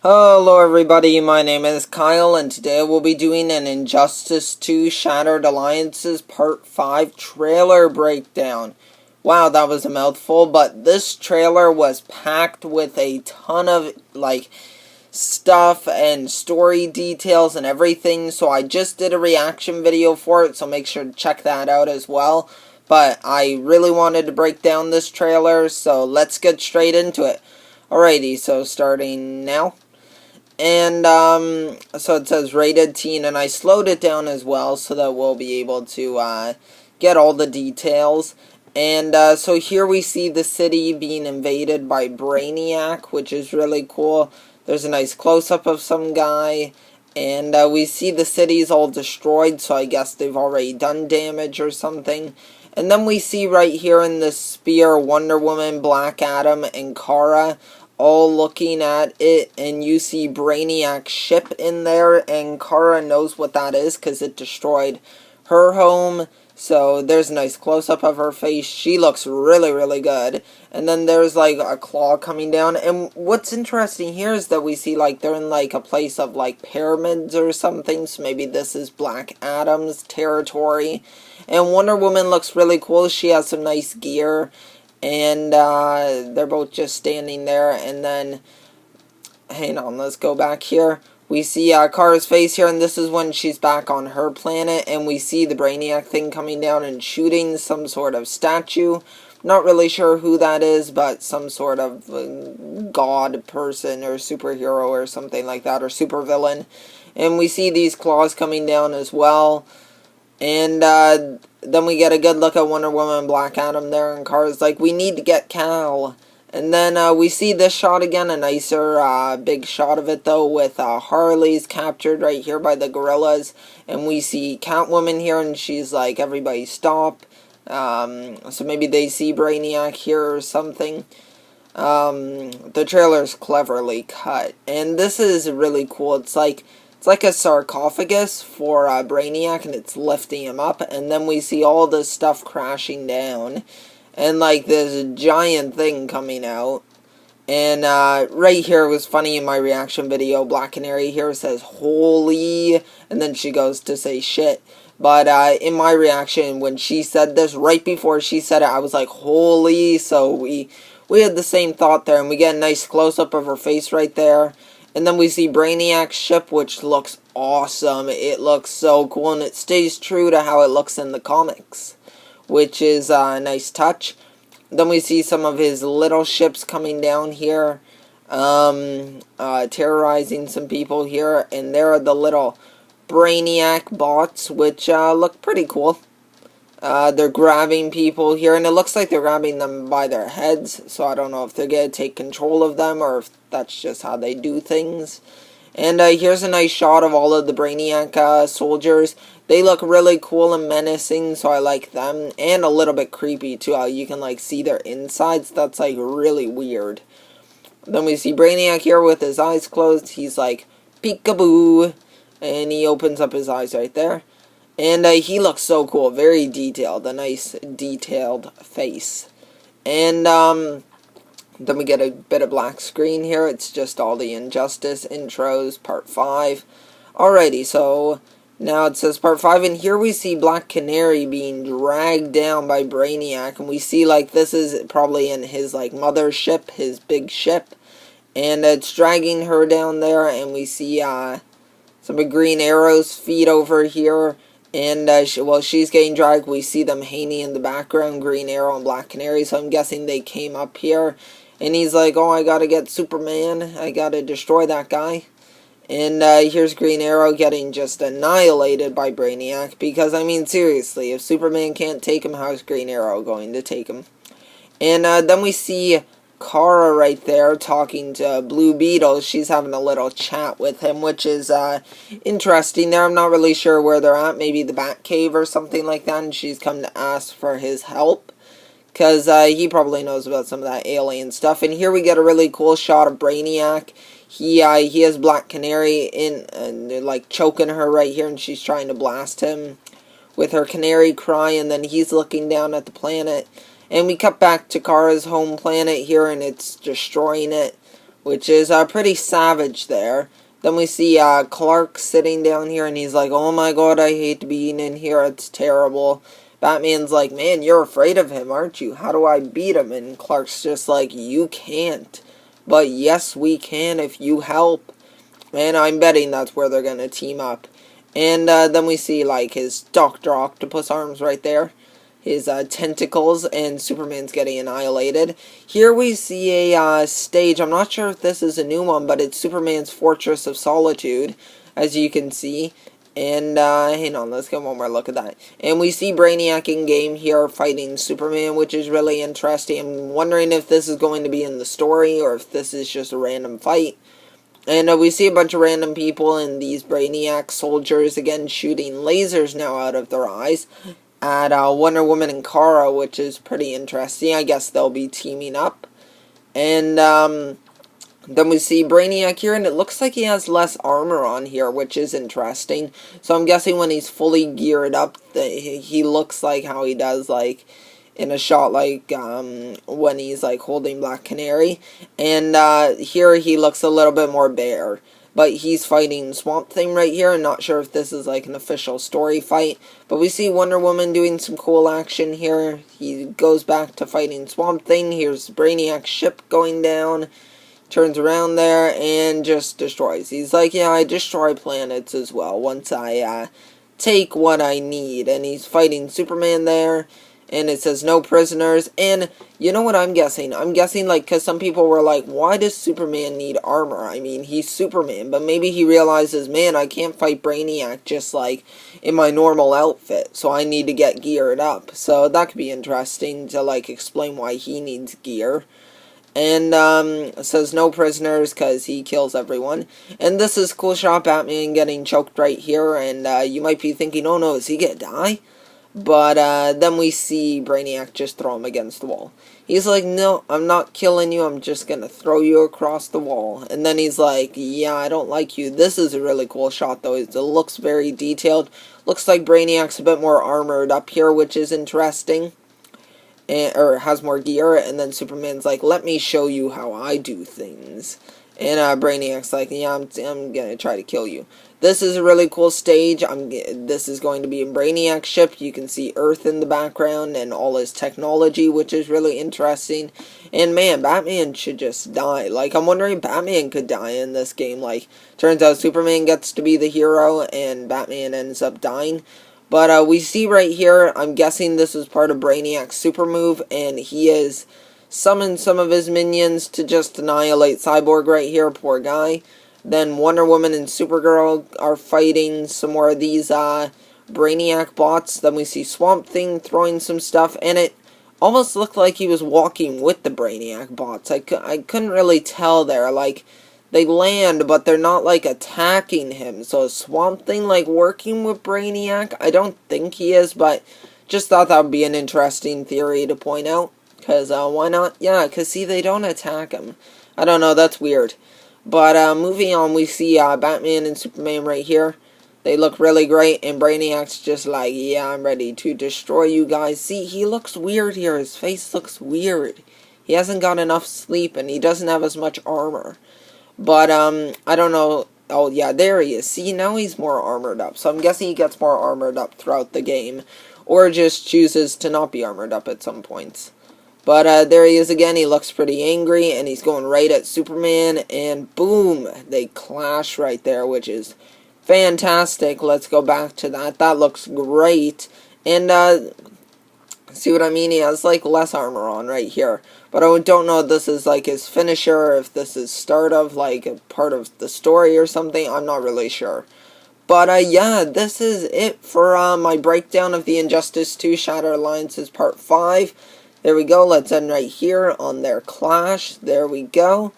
Hello everybody, my name is Kyle, and today we'll be doing an Injustice 2 Shattered Alliances Part 5 trailer breakdown. Wow, that was a mouthful, but this trailer was packed with a ton of, stuff and story details and everything, so I just did a reaction video for it, so make sure to check that out as well. But I really wanted to break down this trailer, so let's get straight into it. Alrighty, so starting now. And, so it says rated teen, and I slowed it down as well so that we'll be able to, get all the details. And, so here we see the city being invaded by Brainiac, which is really cool. There's a nice close-up of some guy, and, we see the city's all destroyed, so I guess they've already done damage or something. And then we see right here in the spear Wonder Woman, Black Adam, and Kara all looking at it, and you see Brainiac's ship in there, and Kara knows what that is because it destroyed her home. So there's a nice close-up of her face. She looks really, really good. And then there's like a claw coming down. And what's interesting here is that we see like they're in like a place of like pyramids or something. So maybe this is Black Adam's territory. And Wonder Woman looks really cool. She has some nice gear. And they're both just standing there. And then, hang on, let's go back here. We see Kara's face here, and this is when she's back on her planet, and we see the Brainiac thing coming down and shooting some sort of statue. Not really sure who that is, but some sort of god person or superhero or something like that, or supervillain. And we see these claws coming down as well. And then we get a good look at Wonder Woman and Black Adam there, and Kara's like, we need to get Cal. And then we see this shot again, a nicer big shot of it though, with Harley's captured right here by the gorillas. And we see Catwoman here, and she's like, everybody stop. So maybe they see Brainiac here or something. The trailer's cleverly cut. And this is really cool. It's like a sarcophagus for Brainiac, and it's lifting him up. And then we see all this stuff crashing down. And, like, this giant thing coming out. And, right here was funny in my reaction video. Black Canary here says, holy, and then she goes to say shit. But, in my reaction, when she said this, right before she said it, I was like, holy, so we had the same thought there. And we get a nice close-up of her face right there. And then we see Brainiac's ship, which looks awesome. It looks so cool, and it stays true to how it looks in the comics, which is a nice touch. Then we see some of his little ships coming down here, terrorizing some people here, and there are the little Brainiac bots, which look pretty cool. They're grabbing people here, and it looks like they're grabbing them by their heads, so I don't know if they're going to take control of them, or if that's just how they do things. And here's a nice shot of all of the Brainiac soldiers. They look really cool and menacing, so I like them. And a little bit creepy, too, how you can, like, see their insides. That's, like, really weird. Then we see Brainiac here with his eyes closed. He's like, peekaboo. And he opens up his eyes right there. And he looks so cool. Very detailed. A nice, detailed face. And, then we get a bit of black screen here. It's just all the Injustice intros, part 5. Alrighty, so now it says part 5, and here we see Black Canary being dragged down by Brainiac, and we see, like, this is probably in his, like, mothership, his big ship, and it's dragging her down there, and we see, some of Green Arrow's feet over here, and, while she's getting dragged, we see them hanging in the background, Green Arrow and Black Canary, so I'm guessing they came up here. And he's like, oh, I gotta get Superman. I gotta destroy that guy. And here's Green Arrow getting just annihilated by Brainiac. Because, I mean, seriously, if Superman can't take him, how's Green Arrow going to take him? And then we see Kara right there talking to Blue Beetle. She's having a little chat with him, which is interesting there. I'm not really sure where they're at. Maybe the Batcave or something like that. And she's come to ask for his help, because he probably knows about some of that alien stuff. And here we get a really cool shot of Brainiac. He has Black Canary in, and they're like choking her right here, and she's trying to blast him with her canary cry, and then he's looking down at the planet. And we cut back to Kara's home planet here, and it's destroying it. which is pretty savage there. Then we see Clark sitting down here, and he's like, oh my god, I hate being in here, it's terrible. Batman's like, man, you're afraid of him, aren't you? How do I beat him? And Clark's just like, you can't. But yes, we can if you help. And I'm betting that's where they're going to team up. And then we see, like, his Dr. Octopus arms right there. His tentacles, and Superman's getting annihilated. Here we see a stage. I'm not sure if this is a new one, but it's Superman's Fortress of Solitude, as you can see. And, hang on, let's get one more look at that. And we see Brainiac in-game here fighting Superman, which is really interesting. I'm wondering if this is going to be in the story, or if this is just a random fight. And we see a bunch of random people and these Brainiac soldiers, again, shooting lasers now out of their eyes at Wonder Woman and Kara, which is pretty interesting. I guess they'll be teaming up. And then we see Brainiac here, and it looks like he has less armor on here, which is interesting. So I'm guessing when he's fully geared up, he looks like how he does, like, in a shot like when he's, like, holding Black Canary. And here he looks a little bit more bare. But he's fighting Swamp Thing right here. I'm not sure if this is like an official story fight. But we see Wonder Woman doing some cool action here. He goes back to fighting Swamp Thing. Here's Brainiac's ship going down. Turns around there and just destroys. He's like, yeah, I destroy planets as well once I take what I need. And he's fighting Superman there. And it says no prisoners. And you know what I'm guessing? I'm guessing, like, because some people were like, why does Superman need armor? I mean, he's Superman. But maybe he realizes, man, I can't fight Brainiac just, like, in my normal outfit. So I need to get geared up. So that could be interesting to, like, explain why he needs gear. And it says no prisoners because he kills everyone. And this is cool shot, Batman getting choked right here. And you might be thinking, oh no, is he gonna die? But then we see Brainiac just throw him against the wall. He's like, no, I'm not killing you, I'm just gonna throw you across the wall. And then he's like, yeah, I don't like you. This is a really cool shot, though. It looks very detailed. Looks like Brainiac's a bit more armored up here, which is interesting. Or has more gear. And then Superman's like, let me show you how I do things. And Brainiac's like, yeah, I'm gonna try to kill you. This is a really cool stage. This is going to be a Brainiac ship. You can see Earth in the background and all his technology, which is really interesting. And man, Batman should just die. Like, I'm wondering if Batman could die in this game. Like, turns out Superman gets to be the hero and Batman ends up dying. But we see right here, I'm guessing this is part of Brainiac's super move, and he is summoned some of his minions to just annihilate Cyborg right here, poor guy. Then Wonder Woman and Supergirl are fighting some more of these Brainiac bots. Then we see Swamp Thing throwing some stuff, and it almost looked like he was walking with the Brainiac bots. I couldn't really tell there. Like, they land, but they're not, like, attacking him. So is Swamp Thing, like, working with Brainiac? I don't think he is, but just thought that would be an interesting theory to point out. Because, why not? Yeah, because, see, they don't attack him. I don't know, that's weird. But, moving on, we see, Batman and Superman right here. They look really great, and Brainiac's just like, yeah, I'm ready to destroy you guys. See, he looks weird here. His face looks weird. He hasn't got enough sleep, and he doesn't have as much armor. But, I don't know. Oh, yeah, there he is. See, now he's more armored up. So I'm guessing he gets more armored up throughout the game. Or just chooses to not be armored up at some points. But, there he is again. He looks pretty angry, and he's going right at Superman. And boom, they clash right there, which is fantastic. Let's go back to that. That looks great. And, see what I mean? He has, like, less armor on right here. But I don't know if this is, like, his finisher, or if this is start of, like, a part of the story or something. I'm not really sure. But, yeah, this is it for, my breakdown of the Injustice 2 Shattered Alliances Part 5. There we go. Let's end right here on their clash. There we go.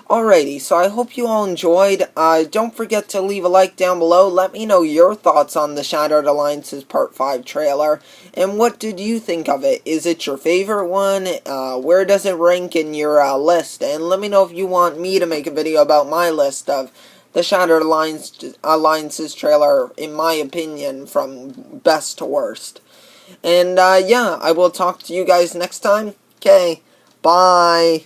Alrighty, so I hope you all enjoyed. Don't forget to leave a like down below. Let me know your thoughts on the Shattered Alliances Part 5 trailer. And what did you think of it? Is it your favorite one? Where does it rank in your list? And let me know if you want me to make a video about my list of the Shattered Alliances trailer, in my opinion, from best to worst. And, yeah, I will talk to you guys next time. Okay, bye.